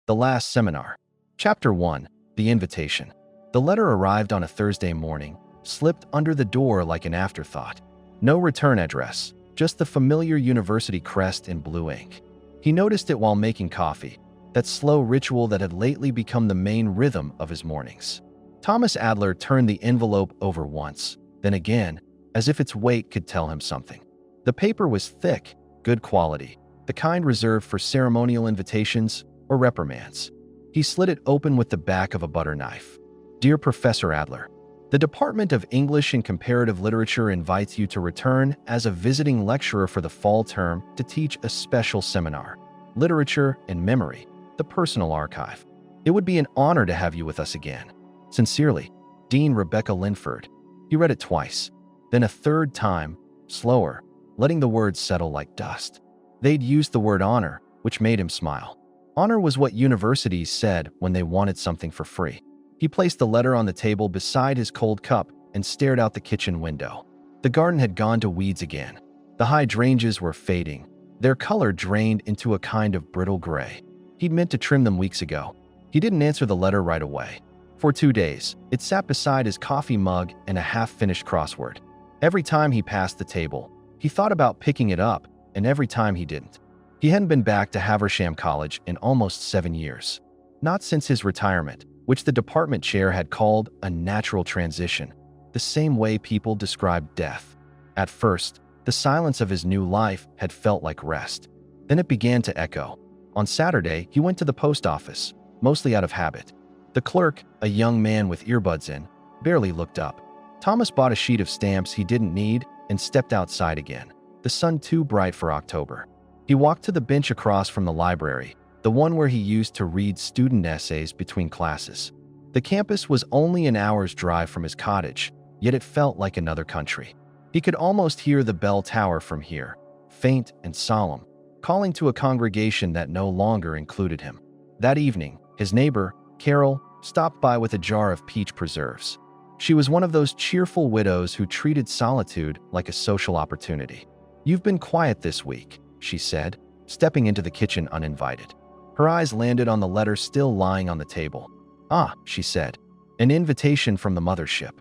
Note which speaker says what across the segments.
Speaker 1: The Last Seminar. Chapter 1. The Invitation. The letter arrived on a Thursday morning, slipped under the door like an afterthought. No return address, just the familiar university crest in blue ink. He noticed it while making coffee, that slow ritual that had lately become the main rhythm of his mornings. Thomas Adler turned the envelope over once, then again, as if its weight could tell him something. The paper was thick, good quality, the kind reserved for ceremonial invitations or reprimands. He slid it open with the back of a butter knife. Dear Professor Adler, the Department of English and Comparative Literature invites you to return as a visiting lecturer for the fall term to teach a special seminar, Literature and Memory, the Personal Archive. It would be an honor to have you with us again. Sincerely, Dean Rebecca Linford. He read it twice, then a third time, slower, letting the words settle like dust. They'd used the word honor, which made him smile. Honor was what universities said when they wanted something for free. He placed the letter on the table beside his cold cup and stared out the kitchen window. The garden had gone to weeds again. The hydrangeas were fading, their color drained into a kind of brittle gray. He'd meant to trim them weeks ago. He didn't answer the letter right away. For 2 days, it sat beside his coffee mug and a half-finished crossword. Every time he passed the table, he thought about picking it up, and every time he didn't. He hadn't been back to Haversham College in almost 7 years. Not since his retirement, which the department chair had called a natural transition, the same way people described death. At first, the silence of his new life had felt like rest. Then it began to echo. On Saturday, he went to the post office, mostly out of habit. The clerk, a young man with earbuds in, barely looked up. Thomas bought a sheet of stamps he didn't need and stepped outside again, the sun too bright for October. He walked to the bench across from the library, the one where he used to read student essays between classes. The campus was only an hour's drive from his cottage, yet it felt like another country. He could almost hear the bell tower from here, faint and solemn, calling to a congregation that no longer included him. That evening, his neighbor, Carol, stopped by with a jar of peach preserves. She was one of those cheerful widows who treated solitude like a social opportunity. "You've been quiet this week," she said, stepping into the kitchen uninvited. Her eyes landed on the letter still lying on the table. "Ah," she said, "an invitation from the mothership."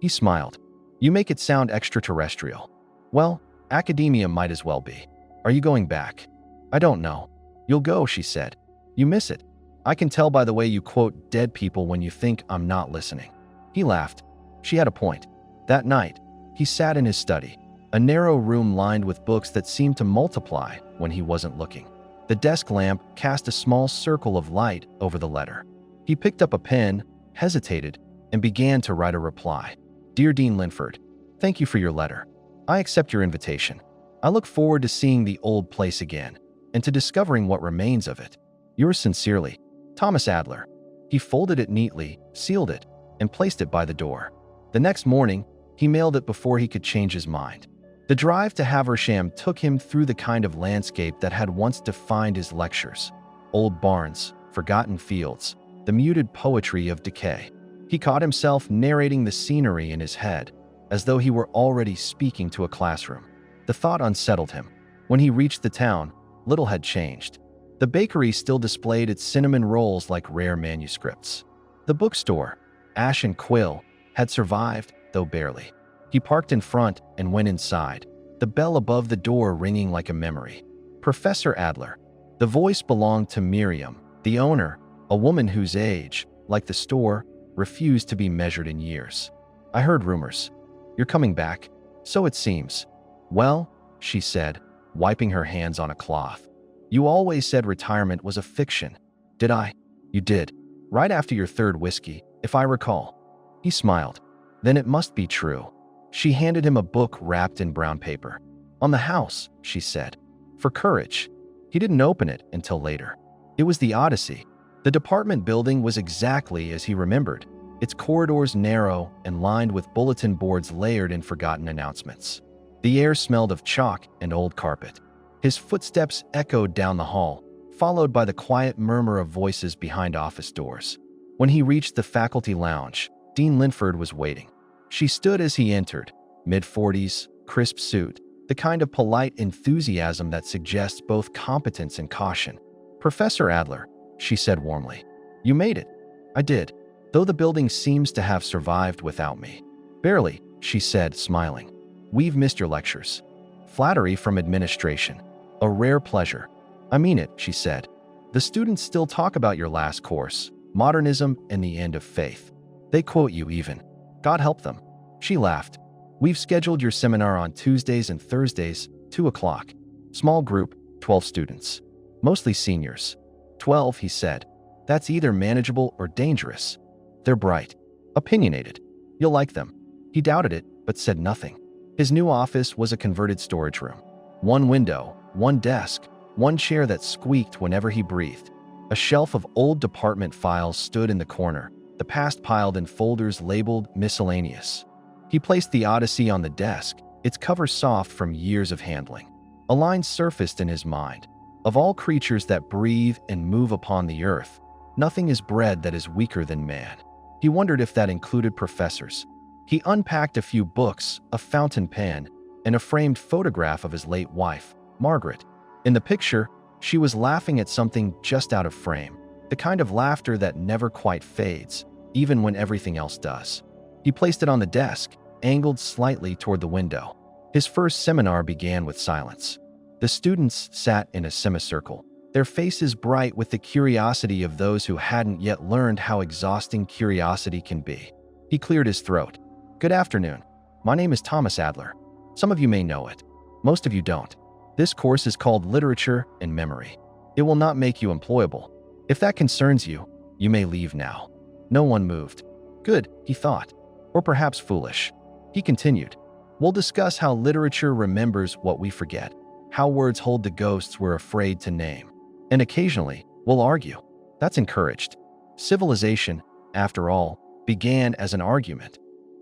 Speaker 1: He smiled. "You make it sound extraterrestrial." "Well, academia might as well be. Are you going back?" "I don't know." "You'll go," she said. "You miss it. I can tell by the way you quote dead people when you think I'm not listening." He laughed. She had a point. That night, he sat in his study, a narrow room lined with books that seemed to multiply when he wasn't looking. The desk lamp cast a small circle of light over the letter. He picked up a pen, hesitated, and began to write a reply. "Dear Dean Linford, thank you for your letter. I accept your invitation. I look forward to seeing the old place again and to discovering what remains of it. Yours sincerely, Thomas Adler." He folded it neatly, sealed it, and placed it by the door. The next morning, he mailed it before he could change his mind. The drive to Haversham took him through the kind of landscape that had once defined his lectures. Old barns, forgotten fields, the muted poetry of decay. He caught himself narrating the scenery in his head, as though he were already speaking to a classroom. The thought unsettled him. When he reached the town, little had changed. The bakery still displayed its cinnamon rolls like rare manuscripts. The bookstore, Ash and Quill, had survived, though barely. He parked in front and went inside, the bell above the door ringing like a memory. Professor Adler. The voice belonged to Miriam, the owner, a woman whose age, like the store, refused to be measured in years. "I heard rumors. You're coming back, so it seems." "Well," she said, wiping her hands on a cloth. "You always said retirement was a fiction." "Did I?" "You did. Right after your third whiskey, if I recall." He smiled. "Then it must be true." She handed him a book wrapped in brown paper. "On the house," she said. "For courage." He didn't open it until later. It was the Odyssey. The department building was exactly as he remembered, its corridors narrow and lined with bulletin boards layered in forgotten announcements. The air smelled of chalk and old carpet. His footsteps echoed down the hall, followed by the quiet murmur of voices behind office doors. When he reached the faculty lounge, Dean Linford was waiting. She stood as he entered, mid-40s, crisp suit, the kind of polite enthusiasm that suggests both competence and caution. "Professor Adler," she said warmly. You made it. I did, though the building seems to have survived without me. Barely, she said, smiling. We've missed your lectures. Flattery from administration. A rare pleasure. I mean it, she said. The students still talk about your last course, modernism and the end of faith. They quote you even. God help them. She laughed. We've scheduled your seminar on Tuesdays and Thursdays, 2 o'clock. Small group, 12 students. Mostly seniors. 12, he said. That's either manageable or dangerous. They're bright. Opinionated. You'll like them. He doubted it, but said nothing. His new office was a converted storage room. One window, one desk, one chair that squeaked whenever he breathed. A shelf of old department files stood in the corner, the past piled in folders labeled miscellaneous. He placed the Odyssey on the desk, its cover soft from years of handling. A line surfaced in his mind. Of all creatures that breathe and move upon the earth, nothing is bred that is weaker than man. He wondered if that included professors. He unpacked a few books, a fountain pen, and a framed photograph of his late wife, Margaret. In the picture, she was laughing at something just out of frame, the kind of laughter that never quite fades, even when everything else does. He placed it on the desk, angled slightly toward the window. His first seminar began with silence. The students sat in a semicircle, their faces bright with the curiosity of those who hadn't yet learned how exhausting curiosity can be. He cleared his throat. Good afternoon. My name is Thomas Adler. Some of you may know it. Most of you don't. This course is called Literature and Memory. It will not make you employable. If that concerns you, you may leave now. No one moved. Good, he thought. Or perhaps foolish. He continued. We'll discuss how literature remembers what we forget, how words hold the ghosts we're afraid to name. And occasionally, we'll argue. That's encouraged. Civilization, after all, began as an argument.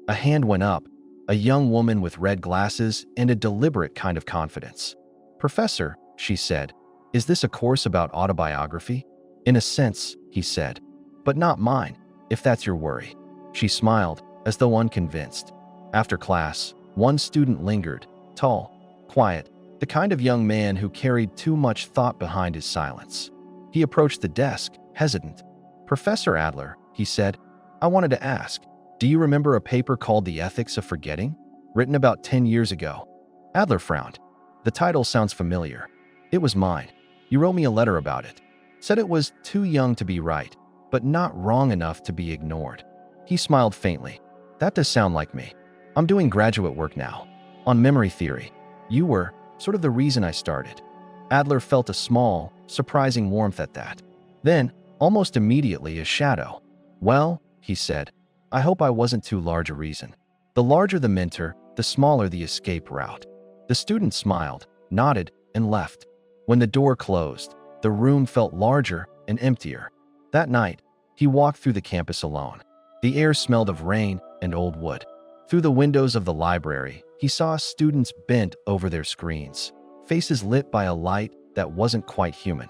Speaker 1: A hand went up, a young woman with red glasses and a deliberate kind of confidence. Professor, she said, is this a course about autobiography? In a sense, he said, but not mine, if that's your worry. She smiled, as though unconvinced. After class, one student lingered, tall, quiet, the kind of young man who carried too much thought behind his silence. He approached the desk, hesitant. Professor Adler, he said, I wanted to ask, do you remember a paper called The Ethics of Forgetting, written about 10 years ago? Adler frowned. The title sounds familiar. It was mine. You wrote me a letter about it. Said it was too young to be right, but not wrong enough to be ignored. He smiled faintly. That does sound like me. I'm doing graduate work now, on memory theory. You were sort of the reason I started. Adler felt a small, surprising warmth at that. Then, almost immediately, a shadow. Well, he said, I hope I wasn't too large a reason. The larger the mentor, the smaller the escape route. The student smiled, nodded, and left. When the door closed, the room felt larger and emptier. That night, he walked through the campus alone. The air smelled of rain and old wood. Through the windows of the library, he saw students bent over their screens, faces lit by a light that wasn't quite human.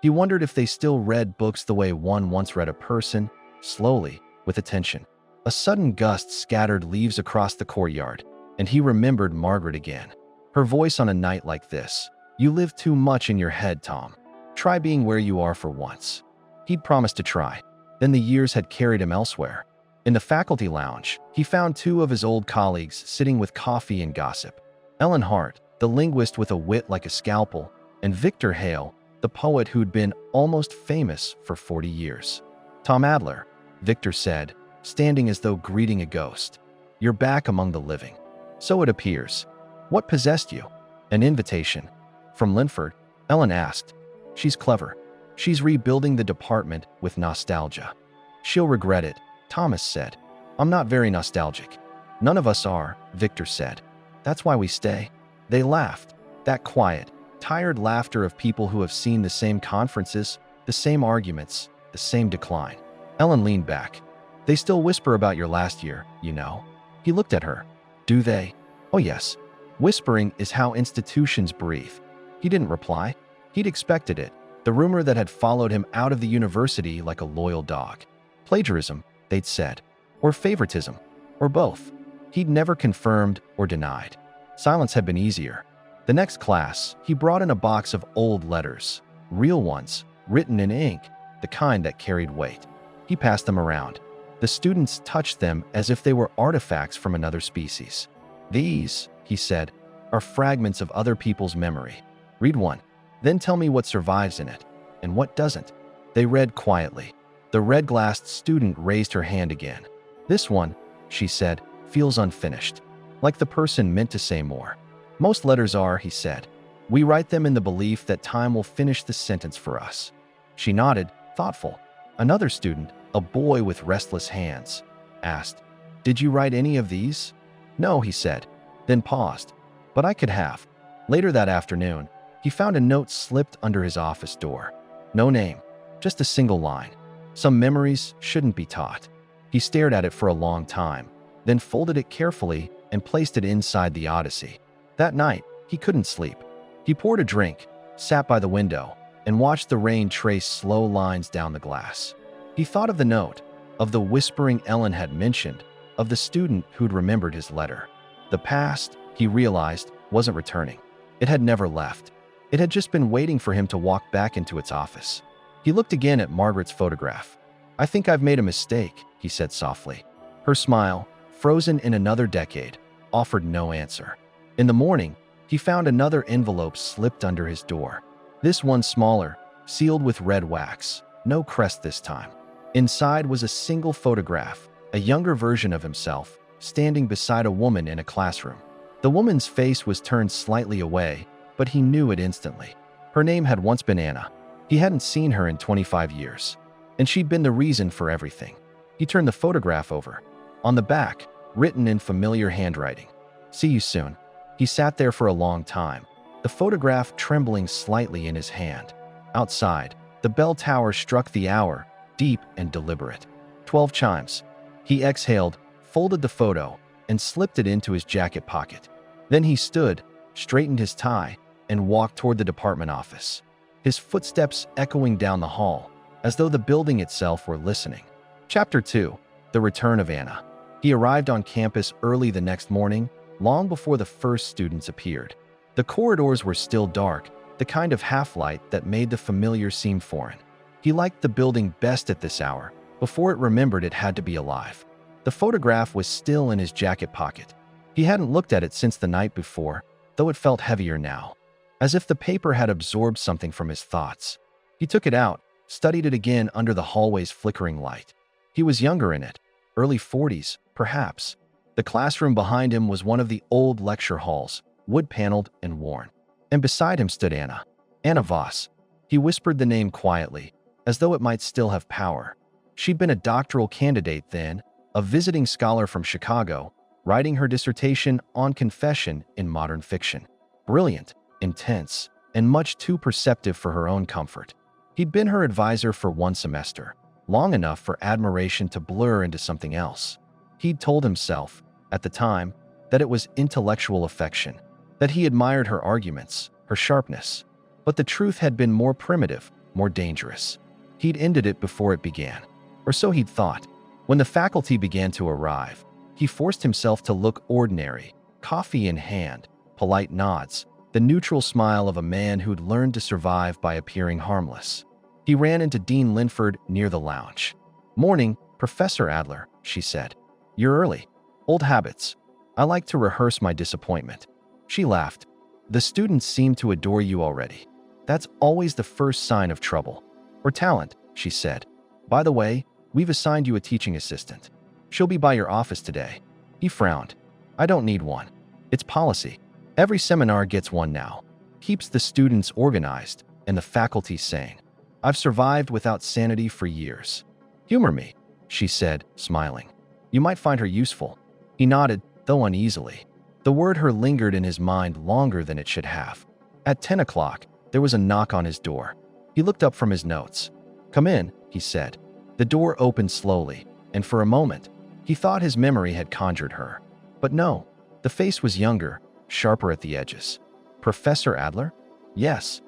Speaker 1: He wondered if they still read books the way one once read a person, slowly, with attention. A sudden gust scattered leaves across the courtyard, and he remembered Margaret again. Her voice on a night like this. You live too much in your head, Tom. Try being where you are for once. He'd promised to try. Then the years had carried him elsewhere. In the faculty lounge, he found two of his old colleagues sitting with coffee and gossip. Ellen Hart, the linguist with a wit like a scalpel, and Victor Hale, the poet who'd been almost famous for 40 years. Tom Adler, Victor said, standing as though greeting a ghost. You're back among the living. So it appears. What possessed you? An invitation. From Linford, Ellen asked. She's clever. She's rebuilding the department with nostalgia. She'll regret it, Thomas said. I'm not very nostalgic. None of us are, Victor said. That's why we stay. They laughed. That quiet, tired laughter of people who have seen the same conferences, the same arguments, the same decline. Ellen leaned back. They still whisper about your last year, you know. He looked at her. Do they? Oh yes. Whispering is how institutions breathe. He didn't reply. He'd expected it. The rumor that had followed him out of the university like a loyal dog. Plagiarism, they'd said. Or favoritism. Or both. He'd never confirmed or denied. Silence had been easier. The next class, he brought in a box of old letters. Real ones, written in ink. the kind that carried weight. He passed them around. The students touched them as if they were artifacts from another species. "These," he said, "are fragments of other people's memory. Read one, then tell me what survives in it, and what doesn't." They read quietly. The red-glassed student raised her hand again. "This one," she said, "feels unfinished, like the person meant to say more." "Most letters are," he said. "We write them in the belief that time will finish the sentence for us." She nodded, thoughtful. Another student, a boy with restless hands, asked, "Did you write any of these?" "No," he said, then paused. "But I could have." Later that afternoon, he found a note slipped under his office door. No name, just a single line. "Some memories shouldn't be taught." He stared at it for a long time, then folded it carefully and placed it inside the Odyssey. That night, he couldn't sleep. He poured a drink, sat by the window, and watched the rain trace slow lines down the glass. He thought of the note, of the whispering Ellen had mentioned, of the student who'd remembered his letter. The past, he realized, wasn't returning. It had never left. It had just been waiting for him to walk back into its office. He looked again at Margaret's photograph. "I think I've made a mistake," he said softly. Her smile, frozen in another decade, offered no answer. In the morning, he found another envelope slipped under his door. This one smaller, sealed with red wax, no crest this time. Inside was a single photograph, a younger version of himself, standing beside a woman in a classroom. The woman's face was turned slightly away, but he knew it instantly. Her name had once been Anna. He hadn't seen her in 25 years, and she'd been the reason for everything. He turned the photograph over. On the back, written in familiar handwriting, "See you soon." He sat there for a long time, the photograph trembling slightly in his hand. Outside, the bell tower struck the hour, deep and deliberate. 12 chimes. He exhaled, folded the photo, and slipped it into his jacket pocket. Then he stood, straightened his tie, and walked toward the department office, his footsteps echoing down the hall, as though the building itself were listening. Chapter 2. The Return of Anna. He arrived on campus early the next morning, long before the first students appeared. The corridors were still dark, the kind of half-light that made the familiar seem foreign. He liked the building best at this hour, before it remembered it had to be alive. The photograph was still in his jacket pocket. He hadn't looked at it since the night before, though it felt heavier now, as if the paper had absorbed something from his thoughts. He took it out, studied it again under the hallway's flickering light. He was younger in it, early 40s, perhaps. The classroom behind him was one of the old lecture halls, wood-paneled and worn. And beside him stood Anna. Anna Voss. He whispered the name quietly, as though it might still have power. She'd been a doctoral candidate then, a visiting scholar from Chicago, writing her dissertation on confession in modern fiction. Brilliant, intense, and much too perceptive for her own comfort. He'd been her advisor for one semester, long enough for admiration to blur into something else. He'd told himself, at the time, that it was intellectual affection, that he admired her arguments, her sharpness. But the truth had been more primitive, more dangerous. He'd ended it before it began, or so he'd thought. When the faculty began to arrive, he forced himself to look ordinary, coffee in hand, polite nods, the neutral smile of a man who'd learned to survive by appearing harmless. He ran into Dean Linford near the lounge. "Morning, Professor Adler," she said. "You're early." "Old habits. I like to rehearse my disappointment." She laughed. "The students seem to adore you already. That's always the first sign of trouble. Or talent," she said. "By the way, we've assigned you a teaching assistant. She'll be by your office today." He frowned. "I don't need one. It's policy. Every seminar gets one now. Keeps the students organized and the faculty sane. I've survived without sanity for years." "Humor me," she said, smiling. "You might find her useful." He nodded, though uneasily. The word her lingered in his mind longer than it should have. At 10 o'clock, there was a knock on his door. He looked up from his notes. "Come in," he said. The door opened slowly, and for a moment, he thought his memory had conjured her. But no, the face was younger, sharper at the edges. "Professor Adler?" "Yes.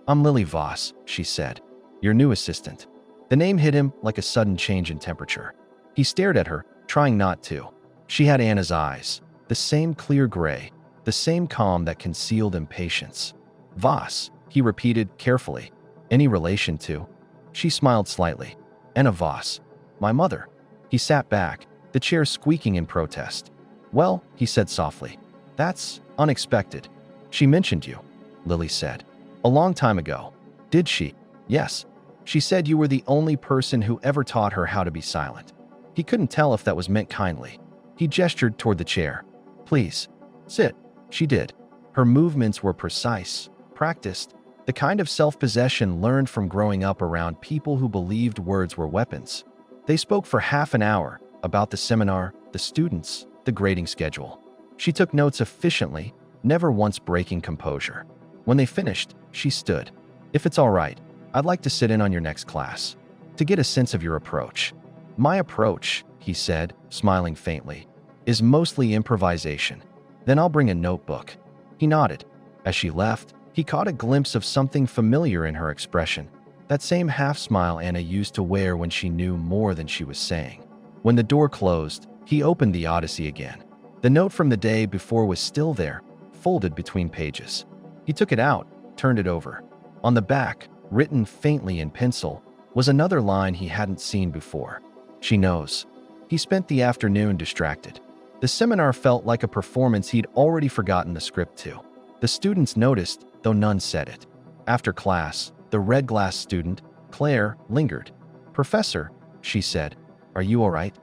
Speaker 1: I'm Lily Voss," she said. "Your new assistant." The name hit him like a sudden change in temperature. He stared at her, trying not to. She had Anna's eyes, the same clear gray, the same calm that concealed impatience. "Voss," he repeated carefully. "Any relation to?" She smiled slightly. Anna Voss. My mother. He sat back, the chair squeaking in protest. Well, he said softly. That's unexpected. She mentioned you, Lily said. A long time ago. Did she? Yes. She said you were the only person who ever taught her how to be silent. He couldn't tell if that was meant kindly. He gestured toward the chair. Please, sit. She did. Her movements were precise, practiced, the kind of self-possession learned from growing up around people who believed words were weapons. They spoke for half an hour about the seminar, the students, the grading schedule. She took notes efficiently, never once breaking composure. When they finished, she stood. If it's all right, I'd like to sit in on your next class, to get a sense of your approach. My approach, he said, smiling faintly, is mostly improvisation. Then I'll bring a notebook. He nodded. As she left, he caught a glimpse of something familiar in her expression, that same half-smile Anna used to wear when she knew more than she was saying. When the door closed, he opened the Odyssey again. The note from the day before was still there, folded between pages. He took it out, turned it over. On the back, written faintly in pencil, was another line he hadn't seen before. She knows. He spent the afternoon distracted. The seminar felt like a performance he'd already forgotten the script to. The students noticed, though none said it. After class, the red glass student, Claire, lingered. Professor, she said, are you all right?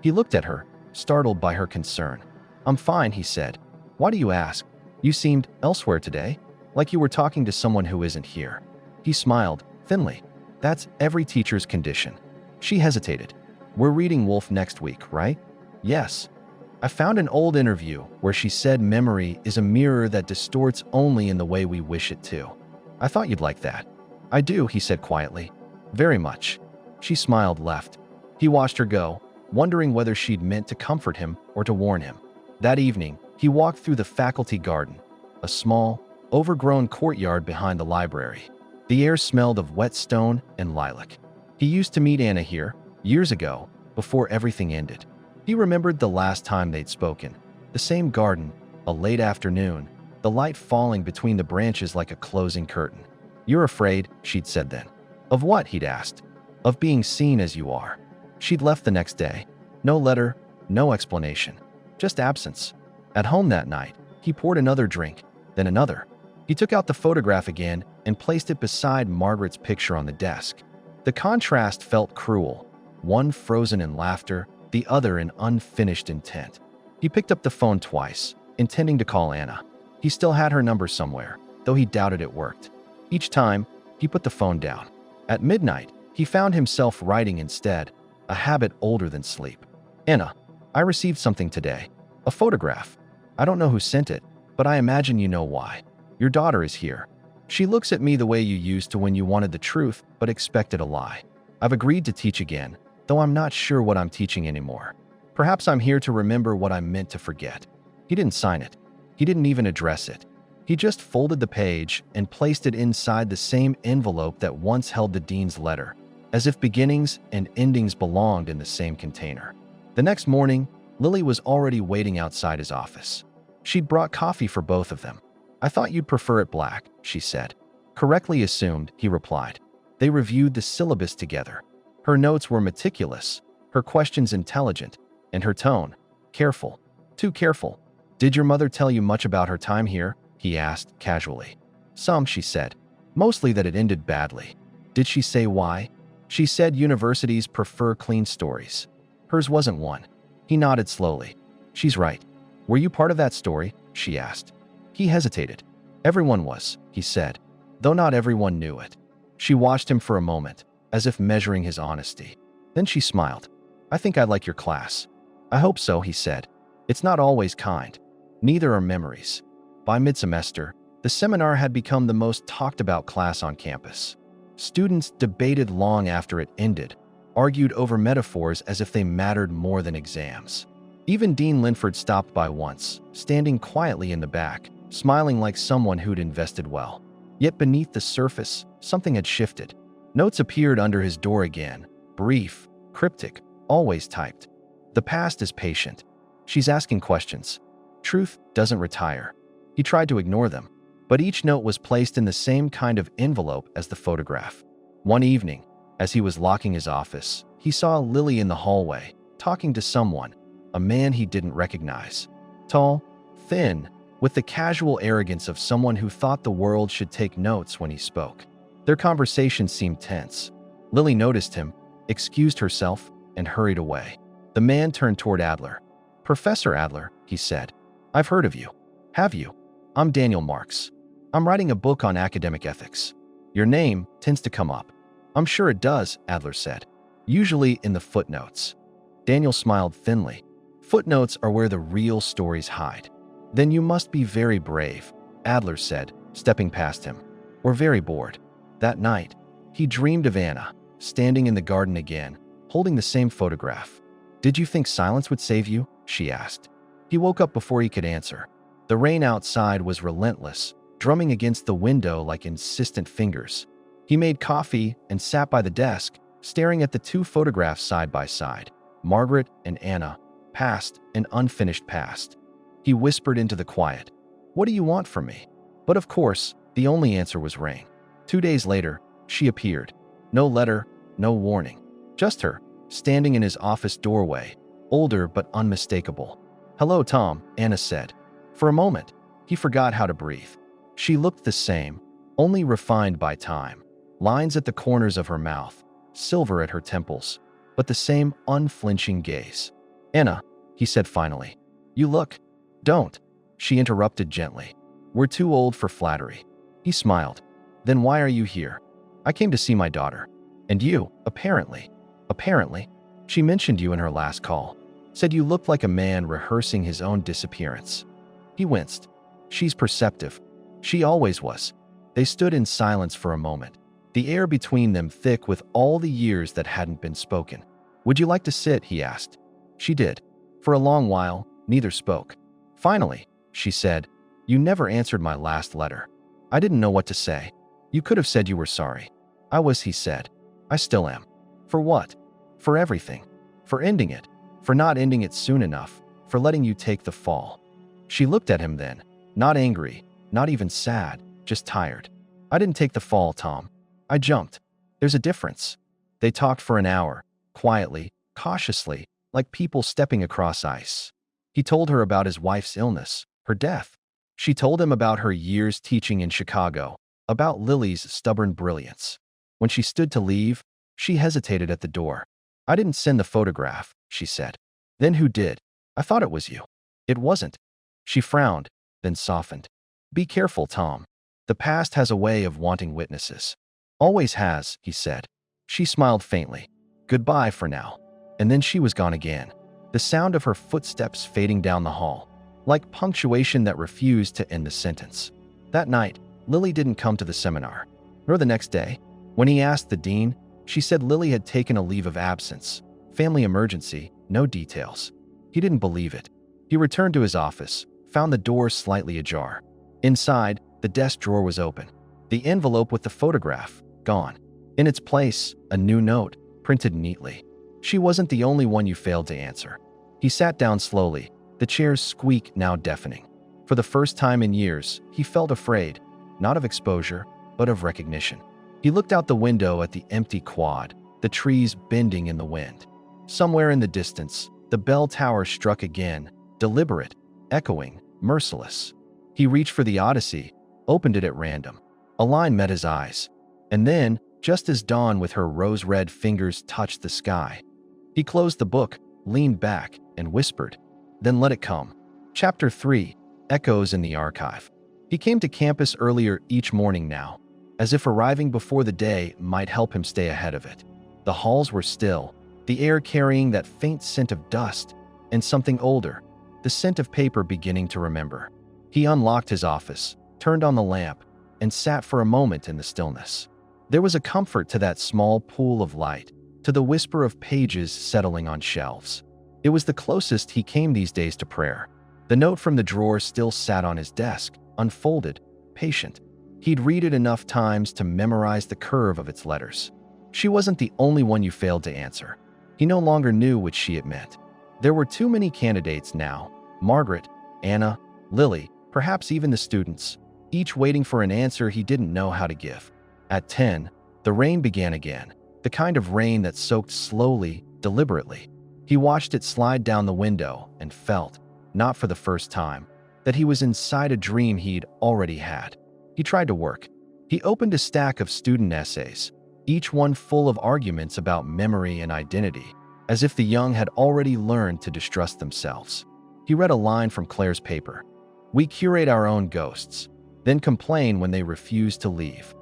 Speaker 1: He looked at her, startled by her concern. I'm fine, he said. Why do you ask? You seemed elsewhere today, like you were talking to someone who isn't here. He smiled, thinly. That's every teacher's condition. She hesitated. We're reading Wolf next week, right? Yes. I found an old interview where she said memory is a mirror that distorts only in the way we wish it to. I thought you'd like that. I do, he said quietly. Very much. She smiled left. He watched her go, wondering whether she'd meant to comfort him or to warn him. That evening, he walked through the faculty garden, a small, overgrown courtyard behind the library. The air smelled of wet stone and lilac. He used to meet Anna here, years ago, before everything ended. He remembered the last time they'd spoken. The same garden, a late afternoon, the light falling between the branches like a closing curtain. You're afraid, she'd said then. Of what, he'd asked. Of being seen as you are. She'd left the next day. No letter, no explanation. Just absence. At home that night, he poured another drink, then another. He took out the photograph again and placed it beside Margaret's picture on the desk. The contrast felt cruel, one frozen in laughter, the other in unfinished intent. He picked up the phone twice, intending to call Anna. He still had her number somewhere, though he doubted it worked. Each time, he put the phone down. At midnight, he found himself writing instead, a habit older than sleep. Anna, I received something today. A photograph. I don't know who sent it, but I imagine you know why. Your daughter is here. She looks at me the way you used to when you wanted the truth but expected a lie. I've agreed to teach again, though I'm not sure what I'm teaching anymore. Perhaps I'm here to remember what I meant to forget. He didn't sign it. He didn't even address it. He just folded the page and placed it inside the same envelope that once held the dean's letter, as if beginnings and endings belonged in the same container. The next morning, Lily was already waiting outside his office. She'd brought coffee for both of them. I thought you'd prefer it black, she said. Correctly assumed, he replied. They reviewed the syllabus together. Her notes were meticulous, her questions intelligent, and her tone careful. Too careful. Did your mother tell you much about her time here? He asked casually. Some, she said. Mostly that it ended badly. Did she say why? She said universities prefer clean stories. Hers wasn't one. He nodded slowly. She's right. Were you part of that story? She asked. He hesitated. Everyone was, he said, though not everyone knew it. She watched him for a moment, as if measuring his honesty. Then she smiled. I think I like your class. I hope so, he said. It's not always kind. Neither are memories. By mid-semester, the seminar had become the most talked-about class on campus. Students debated long after it ended, argued over metaphors as if they mattered more than exams. Even Dean Linford stopped by once, standing quietly in the back, smiling like someone who'd invested well. Yet beneath the surface, something had shifted. Notes appeared under his door again, brief, cryptic, always typed. The past is patient. She's asking questions. Truth doesn't retire. He tried to ignore them, but each note was placed in the same kind of envelope as the photograph. One evening, As he was locking his office, he saw Lily in the hallway, talking to someone, a man he didn't recognize. Tall, thin, with the casual arrogance of someone who thought the world should take notes when he spoke. Their conversation seemed tense. Lily noticed him, excused herself, and hurried away. The man turned toward Adler. "Professor Adler," he said, "I've heard of you. Have you? I'm Daniel Marks. I'm writing a book on academic ethics. Your name tends to come up." "I'm sure it does," Adler said. "Usually in the footnotes." Daniel smiled thinly. "Footnotes are where the real stories hide." "Then you must be very brave," Adler said, stepping past him. "Or very bored." That night, he dreamed of Anna, standing in the garden again, holding the same photograph. "Did you think silence would save you?" she asked. He woke up before he could answer. The rain outside was relentless, drumming against the window like insistent fingers. He made coffee and sat by the desk, staring at the two photographs side by side, Margaret and Anna, past and unfinished past. He whispered into the quiet, "What do you want from me?" But of course, the only answer was rain. 2 days later, she appeared. No letter, no warning. Just her, standing in his office doorway, older but unmistakable. "Hello, Tom," Anna said. For a moment, he forgot how to breathe. She looked the same, only refined by time. Lines at the corners of her mouth, silver at her temples, but the same unflinching gaze. "Anna," he said finally, "you look—" "Don't," she interrupted gently. "We're too old for flattery." He smiled. "Then why are you here?" "I came to see my daughter." "And you, apparently." "Apparently? She mentioned you in her last call. Said you looked like a man rehearsing his own disappearance." He winced. "She's perceptive. She always was." They stood in silence for a moment, the air between them thick with all the years that hadn't been spoken. "Would you like to sit?" he asked. She did. For a long while, neither spoke. Finally, she said, "You never answered my last letter." "I didn't know what to say." "You could have said you were sorry." "I was," he said. "I still am." "For what?" "For everything. For ending it. For not ending it soon enough. For letting you take the fall." She looked at him then, not angry, not even sad, just tired. "I didn't take the fall, Tom. I jumped. There's a difference." They talked for an hour, quietly, cautiously, like people stepping across ice. He told her about his wife's illness, her death. She told him about her years teaching in Chicago, about Lily's stubborn brilliance. When she stood to leave, she hesitated at the door. "I didn't send the photograph," she said. "Then who did?" "I thought it was you." "It wasn't." She frowned, then softened. "Be careful, Tom. The past has a way of wanting witnesses." "Always has," he said. She smiled faintly. "Goodbye for now." And then she was gone again, the sound of her footsteps fading down the hall, like punctuation that refused to end the sentence. That night, Lily didn't come to the seminar, nor the next day. When he asked the dean, she said Lily had taken a leave of absence. Family emergency, no details. He didn't believe it. He returned to his office, found the door slightly ajar. Inside, the desk drawer was open. The envelope with the photograph, gone. In its place, a new note, printed neatly. "She wasn't the only one you failed to answer." He sat down slowly, the chair's squeak now deafening. For the first time in years, he felt afraid, not of exposure, but of recognition. He looked out the window at the empty quad, the trees bending in the wind. Somewhere in the distance, the bell tower struck again, deliberate, echoing, merciless. He reached for the Odyssey, opened it at random. A line met his eyes. And then, just as dawn with her rose-red fingers touched the sky, he closed the book, leaned back, and whispered, "Then let it come." Chapter 3, Echoes in the Archive. He came to campus earlier each morning now, as if arriving before the day might help him stay ahead of it. The halls were still, the air carrying that faint scent of dust, and something older, the scent of paper beginning to remember. He unlocked his office, turned on the lamp, and sat for a moment in the stillness. There was a comfort to that small pool of light, to the whisper of pages settling on shelves. It was the closest he came these days to prayer. The note from the drawer still sat on his desk, unfolded, patient. He'd read it enough times to memorize the curve of its letters. She wasn't the only one you failed to answer. He no longer knew which she it meant. There were too many candidates now. Margaret, Anna, Lily, perhaps even the students, each waiting for an answer he didn't know how to give. At 10, the rain began again, the kind of rain that soaked slowly, deliberately. He watched it slide down the window and felt, not for the first time, that he was inside a dream he'd already had. He tried to work. He opened a stack of student essays, each one full of arguments about memory and identity, as if the young had already learned to distrust themselves. He read a line from Claire's paper. "We curate our own ghosts, then complain when they refuse to leave."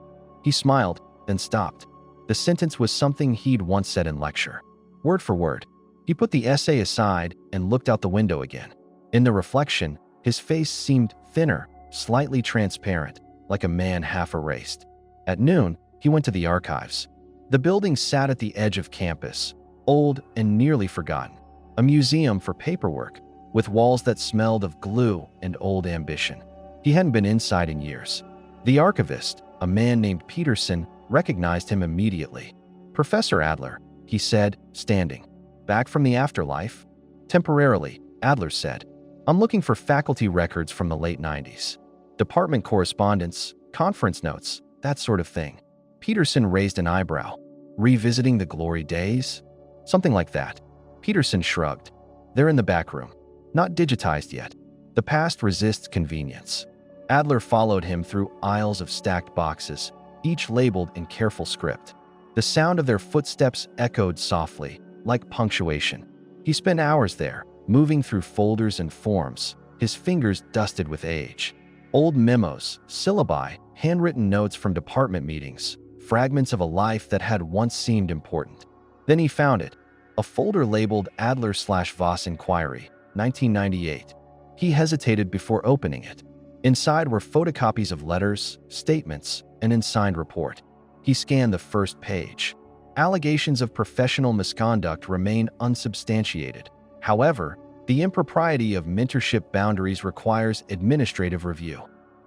Speaker 1: He smiled, then stopped. The sentence was something he'd once said in lecture. Word for word. He put the essay aside and looked out the window again. In the reflection, his face seemed thinner, slightly transparent, like a man half erased. At noon, he went to the archives. The building sat at the edge of campus, old and nearly forgotten. A museum for paperwork, with walls that smelled of glue and old ambition. He hadn't been inside in years. The archivist, a man named Peterson, recognized him immediately. "Professor Adler," he said, standing. "Back from the afterlife?" "Temporarily," Adler said. "I'm looking for faculty records from the late 90s. Department correspondence, conference notes, that sort of thing." Peterson raised an eyebrow. "Revisiting the glory days?" "Something like that." Peterson shrugged. "They're in the back room. Not digitized yet. The past resists convenience." Adler followed him through aisles of stacked boxes, each labeled in careful script. The sound of their footsteps echoed softly, like punctuation. He spent hours there, moving through folders and forms, his fingers dusted with age. Old memos, syllabi, handwritten notes from department meetings, fragments of a life that had once seemed important. Then he found it, a folder labeled Adler/Voss Inquiry, 1998. He hesitated before opening it. Inside were photocopies of letters, statements, an unsigned report. He scanned the first page. Allegations of professional misconduct remain unsubstantiated. However, the impropriety of mentorship boundaries requires administrative review.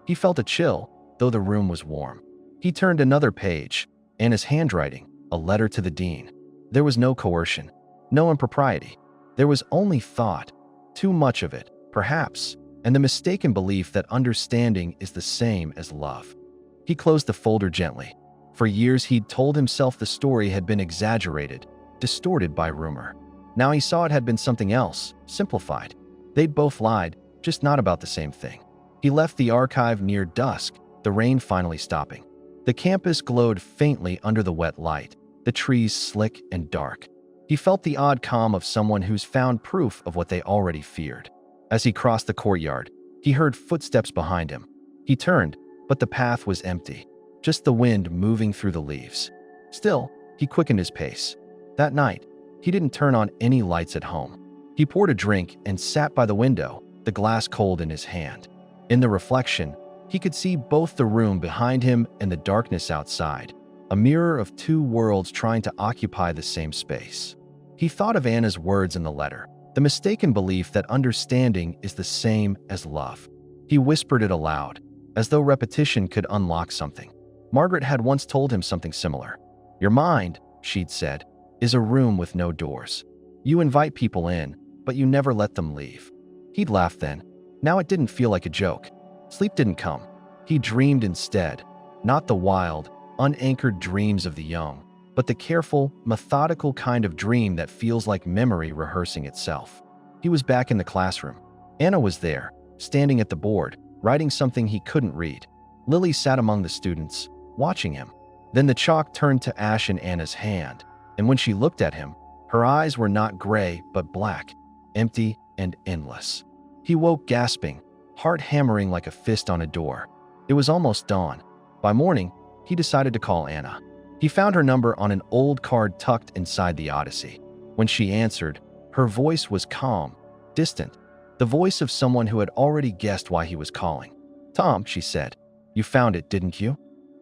Speaker 1: He felt a chill, though the room was warm. He turned another page, Anna's handwriting, a letter to the dean. There was no coercion, no impropriety. There was only thought, too much of it, perhaps, and the mistaken belief that understanding is the same as love. He closed the folder gently. For years he'd told himself the story had been exaggerated, distorted by rumor. Now he saw it had been something else, simplified. They'd both lied, just not about the same thing. He left the archive near dusk, the rain finally stopping. The campus glowed faintly under the wet light, the trees slick and dark. He felt the odd calm of someone who's found proof of what they already feared. As he crossed the courtyard, he heard footsteps behind him. He turned, but the path was empty, just the wind moving through the leaves. Still, he quickened his pace. That night, he didn't turn on any lights at home. He poured a drink and sat by the window, the glass cold in his hand. In the reflection, he could see both the room behind him and the darkness outside, a mirror of two worlds trying to occupy the same space. He thought of Anna's words in the letter, the mistaken belief that understanding is the same as love. He whispered it aloud, as though repetition could unlock something. Margaret had once told him something similar. "Your mind," she'd said, "is a room with no doors. You invite people in, but you never let them leave." He'd laughed then. Now it didn't feel like a joke. Sleep didn't come. He dreamed instead, not the wild, unanchored dreams of the young, but the careful, methodical kind of dream that feels like memory rehearsing itself. He was back in the classroom. Anna was there, standing at the board, writing something he couldn't read. Lily sat among the students, watching him. Then the chalk turned to ash in Anna's hand, and when she looked at him, her eyes were not gray but black, empty and endless. He woke gasping, heart hammering like a fist on a door. It was almost dawn. By morning, he decided to call Anna. He found her number on an old card tucked inside the Odyssey. When she answered, her voice was calm, distant, the voice of someone who had already guessed why he was calling. "Tom," she said, "you found it, didn't you?"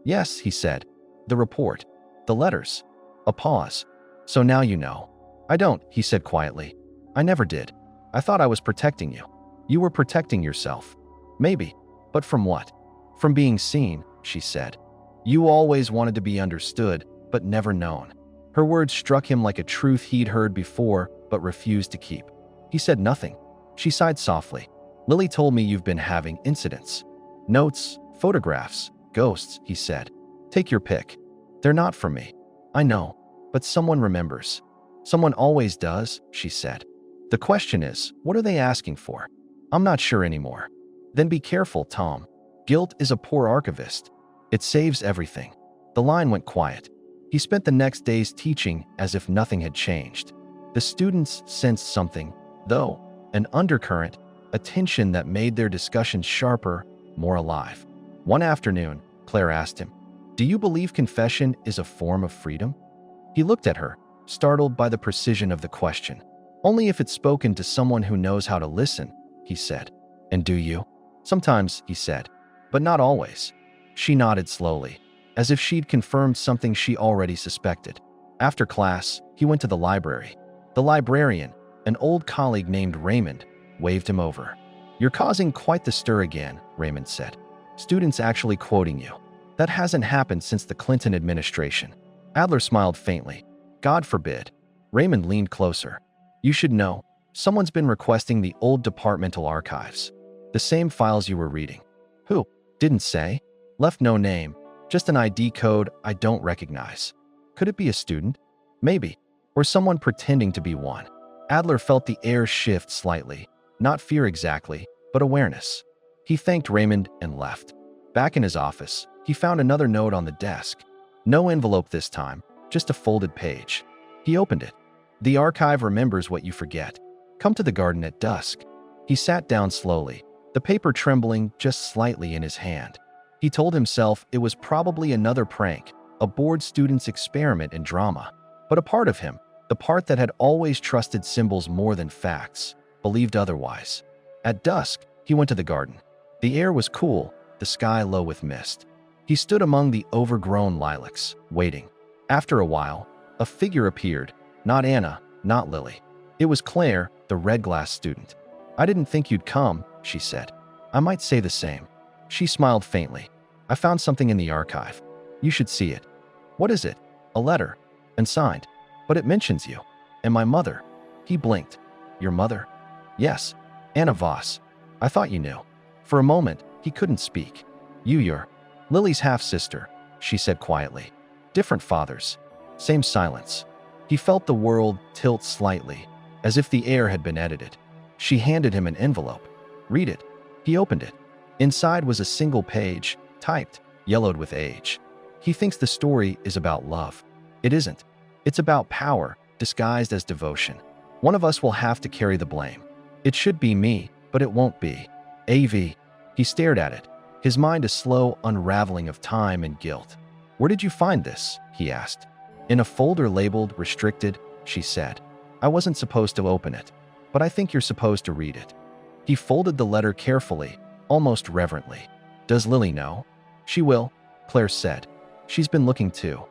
Speaker 1: "Yes," he said. "The report. The letters." A pause. "So now you know." "I don't," he said quietly. "I never did. I thought I was protecting you." "You were protecting yourself." "Maybe. But from what?" "From being seen," she said. "You always wanted to be understood, but never known." Her words struck him like a truth he'd heard before, but refused to keep. He said nothing. She sighed softly. "Lily told me you've been having incidents. Notes, photographs, ghosts," he said. "Take your pick. They're not from me." "I know." But someone remembers. Someone always does, she said. The question is, what are they asking for? I'm not sure anymore. Then be careful, Tom. Guilt is a poor archivist. It saves everything. The line went quiet. He spent the next days teaching as if nothing had changed. The students sensed something, though, an undercurrent, a tension that made their discussions sharper, more alive. One afternoon, Claire asked him, "Do you believe confession is a form of freedom?" He looked at her, startled by the precision of the question. "Only if it's spoken to someone who knows how to listen," he said. "And do you?" "Sometimes," he said, "but not always." She nodded slowly, as if she'd confirmed something she already suspected. After class, he went to the library. The librarian, an old colleague named Raymond, waved him over. "You're causing quite the stir again," Raymond said. "Students actually quoting you. That hasn't happened since the Clinton administration." Adler smiled faintly. "God forbid." Raymond leaned closer. "You should know, someone's been requesting the old departmental archives. The same files you were reading." "Who?" "Didn't say. Left no name. Just an ID code I don't recognize." "Could it be a student?" "Maybe. Or someone pretending to be one." Adler felt the air shift slightly. Not fear exactly, but awareness. He thanked Raymond and left. Back in his office, he found another note on the desk. No envelope this time, just a folded page. He opened it. "The archive remembers what you forget. Come to the garden at dusk." He sat down slowly, the paper trembling just slightly in his hand. He told himself it was probably another prank, a bored student's experiment in drama. But a part of him, the part that had always trusted symbols more than facts, believed otherwise. At dusk, he went to the garden. The air was cool, the sky low with mist. He stood among the overgrown lilacs, waiting. After a while, a figure appeared, not Anna, not Lily. It was Claire, the red glass student. "I didn't think you'd come," she said. "I might say the same." She smiled faintly. "I found something in the archive. You should see it." "What is it?" "A letter. And signed. But it mentions you. And my mother." He blinked. "Your mother?" "Yes. Anna Voss. I thought you knew." For a moment, he couldn't speak. You're Lily's half-sister," she said quietly. "Different fathers. Same silence." He felt the world tilt slightly, as if the air had been edited. She handed him an envelope. "Read it." He opened it. Inside was a single page, typed, yellowed with age. "He thinks the story is about love. It isn't. It's about power, disguised as devotion. One of us will have to carry the blame. It should be me, but it won't be. AV." He stared at it, his mind a slow unraveling of time and guilt. "Where did you find this?" he asked. "In a folder labeled restricted," she said. "I wasn't supposed to open it, but I think you're supposed to read it." He folded the letter carefully, almost reverently. "Does Lily know?" "She will," Claire said. "She's been looking too."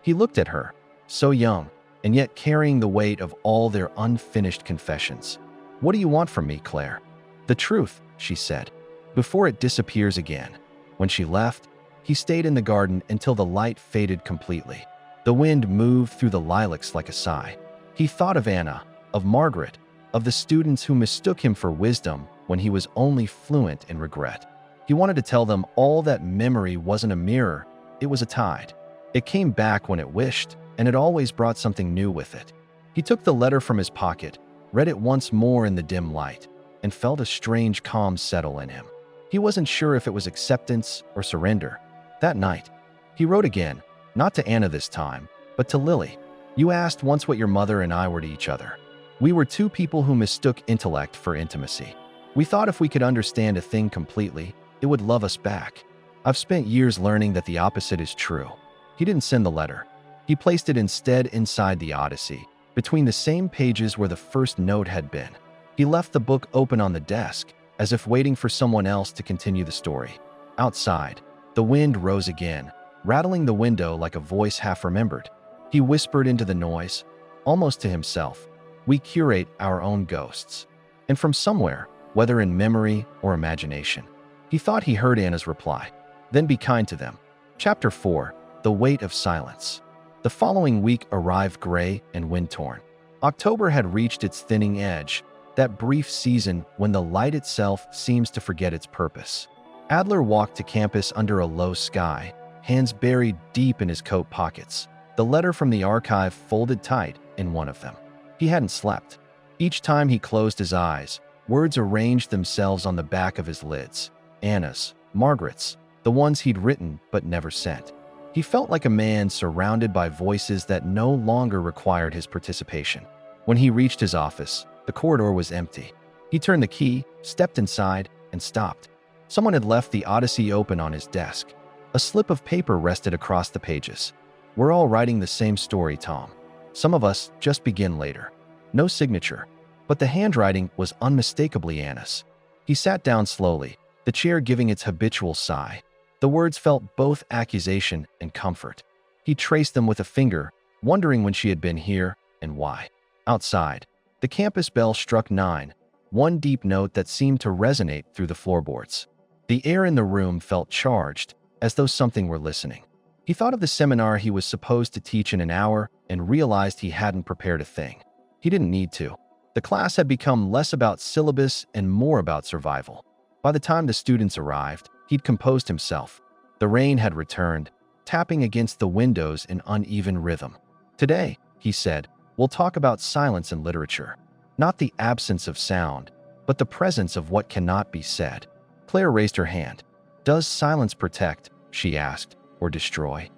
Speaker 1: He looked at her, so young, and yet carrying the weight of all their unfinished confessions. "What do you want from me, Claire?" "The truth," she said, "before it disappears again." When she left, he stayed in the garden until the light faded completely. The wind moved through the lilacs like a sigh. He thought of Anna, of Margaret, of the students who mistook him for wisdom when he was only fluent in regret. He wanted to tell them all that memory wasn't a mirror, it was a tide. It came back when it wished, and it always brought something new with it. He took the letter from his pocket, read it once more in the dim light, and felt a strange calm settle in him. He wasn't sure if it was acceptance or surrender. That night, he wrote again, not to Anna this time, but to Lily. "You asked once what your mother and I were to each other. We were two people who mistook intellect for intimacy. We thought if we could understand a thing completely, it would love us back. I've spent years learning that the opposite is true." He didn't send the letter. He placed it instead inside the Odyssey, between the same pages where the first note had been. He left the book open on the desk, as if waiting for someone else to continue the story. Outside, the wind rose again, rattling the window like a voice half-remembered. He whispered into the noise, almost to himself, "We curate our own ghosts." And from somewhere, whether in memory or imagination, he thought he heard Anna's reply, "Then be kind to them." Chapter 4. The Weight of Silence. The following week arrived gray and wind-torn. October had reached its thinning edge, that brief season when the light itself seems to forget its purpose. Adler walked to campus under a low sky, hands buried deep in his coat pockets. the letter from the archive folded tight in one of them. He hadn't slept. Each time he closed his eyes, words arranged themselves on the back of his lids. Anna's, Margaret's, the ones he'd written but never sent. He felt like a man surrounded by voices that no longer required his participation. When he reached his office, the corridor was empty. He turned the key, stepped inside, and stopped. Someone had left the Odyssey open on his desk. A slip of paper rested across the pages. "We're all writing the same story, Tom. Some of us just begin later." No signature, but the handwriting was unmistakably Anna's. He sat down slowly, the chair giving its habitual sigh. The words felt both accusation and comfort. He traced them with a finger, wondering when she had been here and why. Outside, the campus bell struck 9, one deep note that seemed to resonate through the floorboards. The air in the room felt charged, as though something were listening. He thought of the seminar he was supposed to teach in an hour and realized he hadn't prepared a thing. He didn't need to. The class had become less about syllabus and more about survival. By the time the students arrived, he'd composed himself. The rain had returned, tapping against the windows in uneven rhythm. "Today," he said, "we'll talk about silence in literature. Not the absence of sound, but the presence of what cannot be said." Claire raised her hand. "Does silence protect," she asked, "or destroy?"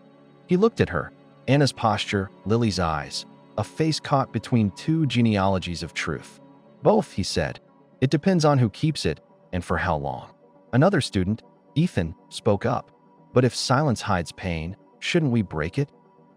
Speaker 1: He looked at her, Anna's posture, Lily's eyes, a face caught between two genealogies of truth. "Both," he said. "It depends on who keeps it and for how long." Another student, Ethan, spoke up. "But if silence hides pain, shouldn't we break it?"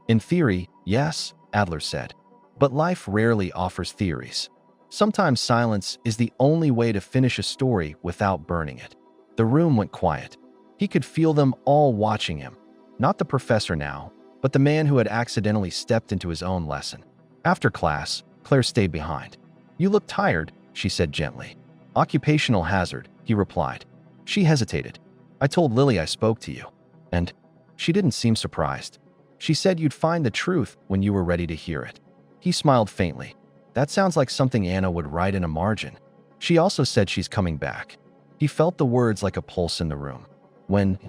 Speaker 1: "In theory, yes," Adler said. "But life rarely offers theories. Sometimes silence is the only way to finish a story without burning it." The room went quiet. He could feel them all watching him. Not the professor now, but the man who had accidentally stepped into his own lesson. After class, Claire stayed behind. "You look tired," she said gently. "Occupational hazard," he replied. She hesitated. "I told Lily I spoke to you." "And?" She didn't seem surprised. "She said you'd find the truth when you were ready to hear it." He smiled faintly. "That sounds like something Anna would write in a margin." "She also said she's coming back." He felt the words like a pulse in the room. "When?"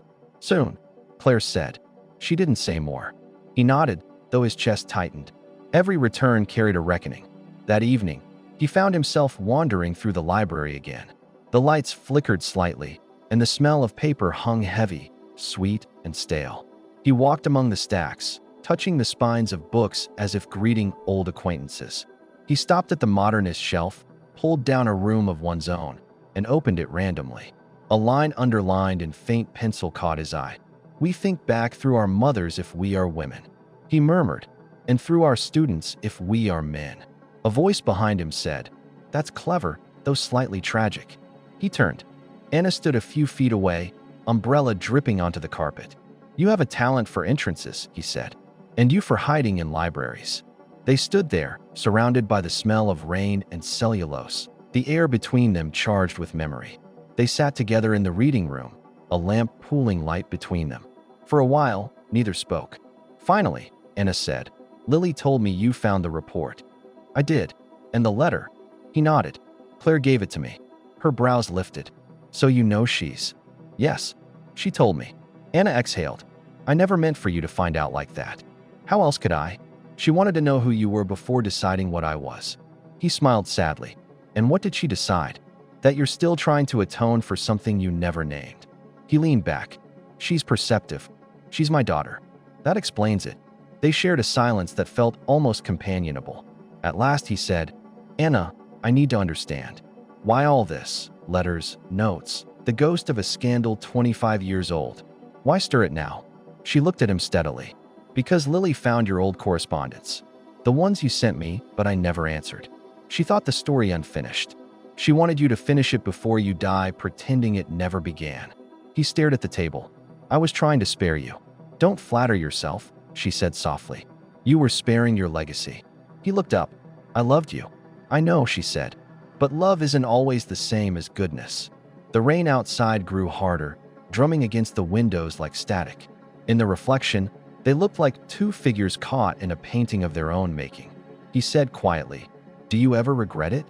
Speaker 1: "Soon," Claire said. She didn't say more. He nodded, though his chest tightened. Every return carried a reckoning. That evening, he found himself wandering through the library again. The lights flickered slightly, and the smell of paper hung heavy, sweet, and stale. He walked among the stacks, touching the spines of books as if greeting old acquaintances. He stopped at the modernist shelf, pulled down a room of one's own, and opened it randomly. A line underlined in faint pencil caught his eye. "We think back through our mothers if we are women," he murmured, "and through our students if we are men." A voice behind him said, "That's clever, though slightly tragic." He turned. Anna stood a few feet away, umbrella dripping onto the carpet. "You have a talent for entrances," he said, "and you for hiding in libraries." They stood there, surrounded by the smell of rain and cellulose, the air between them charged with memory. They sat together in the reading room, a lamp pooling light between them. For a while, neither spoke. Finally, Anna said, "Lily told me you found the report." "I did. And the letter?" He nodded. "Claire gave it to me." Her brows lifted. "So you know she's—" "Yes, she told me." Anna exhaled. "I never meant for you to find out like that. How else could I? She wanted to know who you were before deciding what I was." He smiled sadly. "And what did she decide?" "That you're still trying to atone for something you never named." He leaned back. "She's perceptive. She's my daughter. That explains it." They shared a silence that felt almost companionable. At last he said, "Anna, I need to understand. Why all this? Letters, notes, the ghost of a scandal 25 years old. Why stir it now?" She looked at him steadily. "Because Lily found your old correspondence. The ones you sent me, but I never answered. She thought the story unfinished. She wanted you to finish it before you die, pretending it never began." He stared at the table. "I was trying to spare you." "Don't flatter yourself," she said softly. "You were sparing your legacy." He looked up. "I loved you." "I know," she said. "But love isn't always the same as goodness." The rain outside grew harder, drumming against the windows like static. In the reflection, they looked like two figures caught in a painting of their own making. He said quietly, "Do you ever regret it?"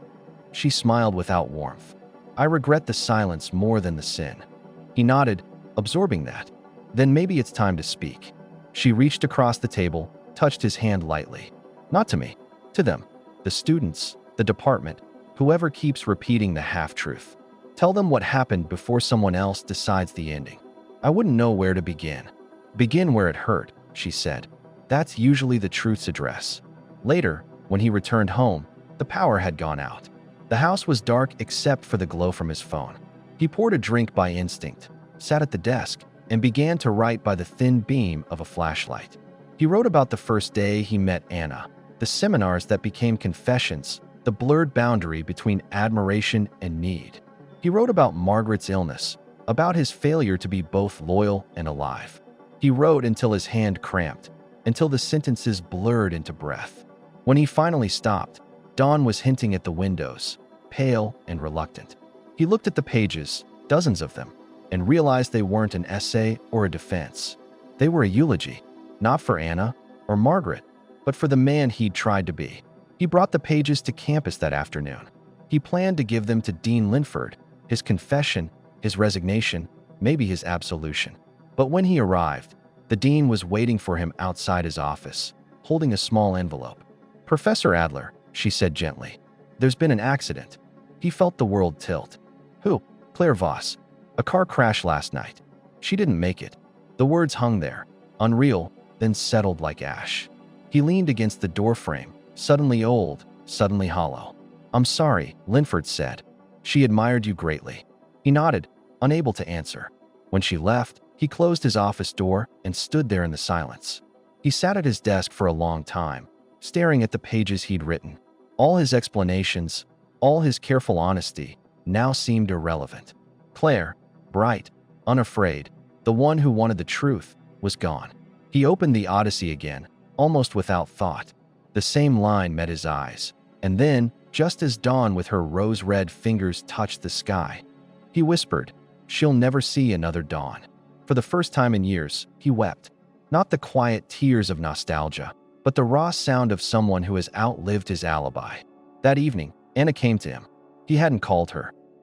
Speaker 1: She smiled without warmth. "I regret the silence more than the sin." He nodded, absorbing that. "Then maybe it's time to speak." She reached across the table, touched his hand lightly. Not to me. To them. The students, the department, whoever keeps repeating the half-truth. Tell them what happened before someone else decides the ending. I wouldn't know where to begin. Begin where it hurt, she said. That's usually the truth's address. Later, when he returned home, the power had gone out. The house was dark except for the glow from his phone. He poured a drink by instinct, sat at the desk, and began to write by the thin beam of a flashlight. He wrote about the first day he met Anna, the seminars that became confessions, the blurred boundary between admiration and need. He wrote about Margaret's illness, about his failure to be both loyal and alive. He wrote until his hand cramped, until the sentences blurred into breath. When he finally stopped, Dawn was hinting at the windows, pale and reluctant. He looked at the pages, dozens of them, and realized they weren't an essay or a defense. They were a eulogy, not for Anna or Margaret, but for the man he'd tried to be. He brought the pages to campus that afternoon. He planned to give them to Dean Linford, his confession, his resignation, maybe his absolution. But when he arrived, the dean was waiting for him outside his office, holding a small envelope. "Professor Adler," she said gently, "there's been an accident." He felt the world tilt. "Who?" "Claire Voss. A car crash last night. She didn't make it." The words hung there, unreal, then settled like ash. He leaned against the doorframe, suddenly old, suddenly hollow. "I'm sorry," Linford said. "She admired you greatly." He nodded, unable to answer. When she left, he closed his office door and stood there in the silence. He sat at his desk for a long time, staring at the pages he'd written. All his explanations, all his careful honesty, now seemed irrelevant. Claire, bright, unafraid, the one who wanted the truth, was gone. He opened the Odyssey again, almost without thought. The same line met his eyes, and then, just as Dawn with her rose-red fingers touched the sky, he whispered, "She'll never see another dawn." For the first time in years, he wept. Not the quiet tears of nostalgia, but the raw sound of someone who has outlived his alibi. That evening, Anna came to him. He hadn't called her.